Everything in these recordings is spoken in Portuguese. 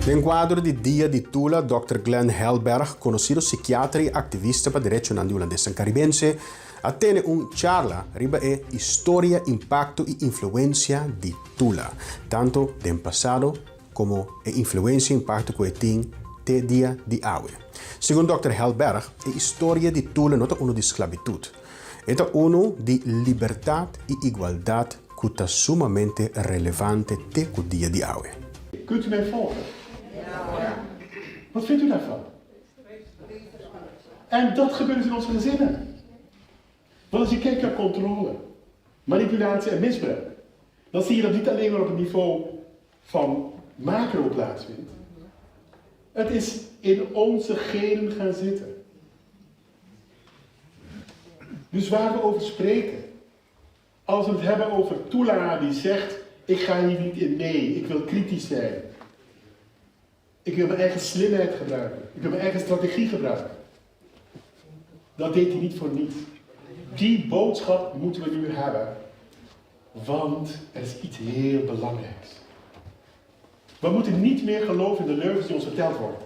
En quadro di Dia di Tula, Dr. Glenn Helberg, conocido psiquiatra e activista para direitos holandeses caribense, attene charla riba historia, impacto e influencia di Tula, tanto del pasado como influencia e impacto que tem te dia di hoje. Segundo Dr. Helberg, a história de Tula não é uno di esclavitud, é uno di libertad e igualdad que está sumamente relevante te o dia di hoje. Kunt u mij volgen? Ja. Wat vindt u daarvan? En dat gebeurt in onze gezinnen. Want als je kijkt naar controle, manipulatie en misbruik, dan zie je dat niet alleen maar op het niveau van macro plaatsvindt. Het is in onze genen gaan zitten. Dus waar we over spreken, als we het hebben over Tula die zegt, ik ga hier niet in mee, ik wil kritisch zijn. Ik wil mijn eigen slimheid gebruiken, ik wil mijn eigen strategie gebruiken. Dat deed hij niet voor niets. Die boodschap moeten we nu hebben, want er is iets heel belangrijks. We moeten niet meer geloven in de leugens die ons verteld worden.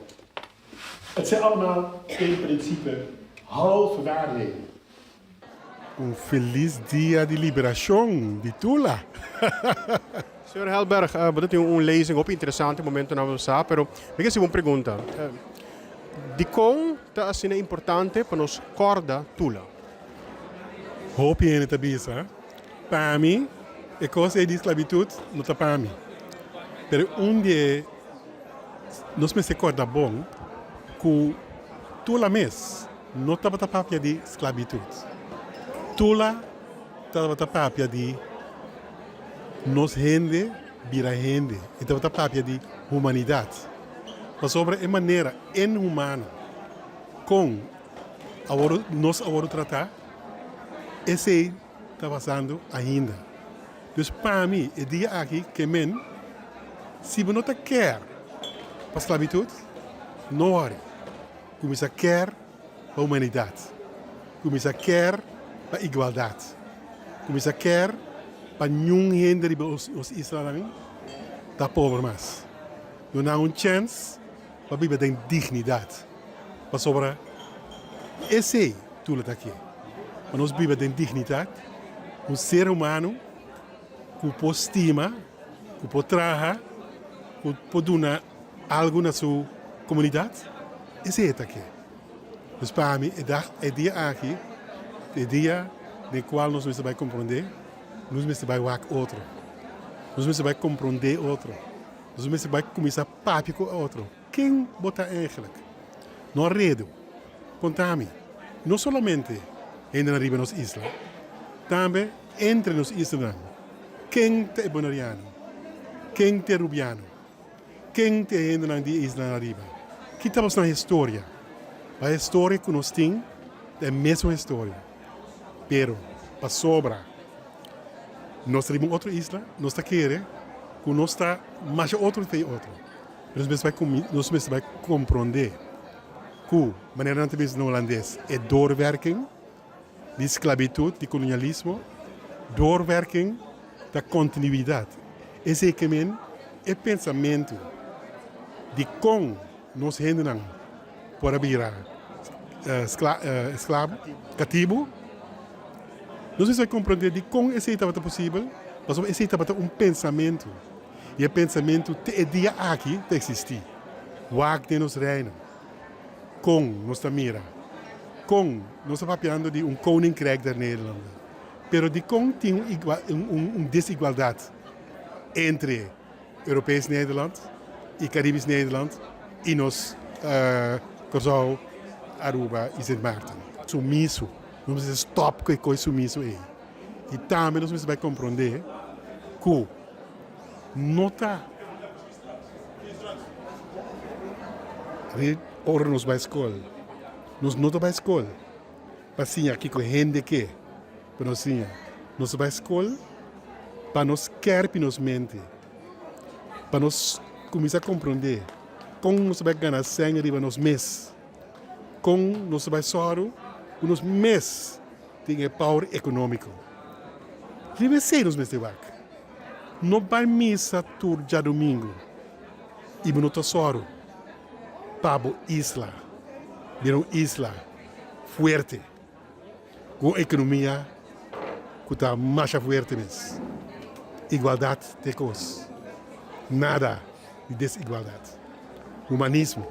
Het zijn allemaal in principe halve waarheden. Feliz Dia de Liberación de Tula. Senhor Helberg, você tem lezing op interessante momento na nossa, pero me quero uma pergunta. De como está sendo importante para nós corda Tula? Hoop je in het abisa? Para mim, a coisa de esclavitud não está para mim. Pero dia nós me se corda bom que Tula mes não está para papia de esclavitud. Tula está para papia de nos gente vira gente. Está para papia de humanidade. Mas sobre a maneira inhumana com nós agora tratar, esse está passando ainda. Dus para mim, é dia aqui que men, se você não quer para a esclavitud, não ore. Começa a quer para a humanidade. Começa a quer para a igualdade. Começa a quer para nenhum gente de os islãs da pobre mais. Não há chance para viver em dignidade. Para sobre esse tudo aqui. Para nós viver em dignidade, ser humano que pode estima, que pode trabalhar, que pode dar algo na sua comunidade, esse é aqui. Então, para mim, é dia aqui, é dia no qual nós vamos compreender, nós vamos ver outro. Nós vamos compreender outro. Nós vamos começar a papiar com outro. Quem bota eigenlijk? Não redo. Contame. Não somente ainda arriba nos islas, também entre nos islas. Quem é bonariano? Quem é rubiano? Quem é ainda na isla arriba? Que estamos na história. A história que nós temos é a mesma história. Pero, para sobra, nós temos outra isla, nós queremos que nós está mais outro que outro. Nós vamos compreender que a maneira de viver no holandês é doorwerking, de esclavitud, de colonialismo, doorwerking da continuidade. Esse é o pensamento de como nós rendemos para virar escravo, cativo. Nós vamos compreender de como esse estava possível, mas esse estava pensamento. E o pensamento é dia aqui de existir. Waar de nos reino. Com nossa mira. Com nós estamos falando de koninkrijk da Nederlanden. Pero de com tem desigualdade entre Europees Nederland e Caribisch Nederland e nos Curaçao, Aruba e Sint Maarten. Sumiço. Nós precisamos stop com esse sumiço aí. E também nós precisamos compreender que não está ora nos vai escola. Nos não vai escola. Para sim aqui com gente que para nós sim. Nos vai escola para nós quer para nos mente. Para nós começar a compreender como nós vai ganhar senha de nos mês. Como nós vai soro nos mês tem power econômico. Deve ser nos mês de vaca. Não vai missa tur já domingo. Ibn Tesoro, Pabo Isla, uma isla fuerte, com economia que está mais fuerte mesmo. Igualdade de coisas, nada de desigualdade. Humanismo.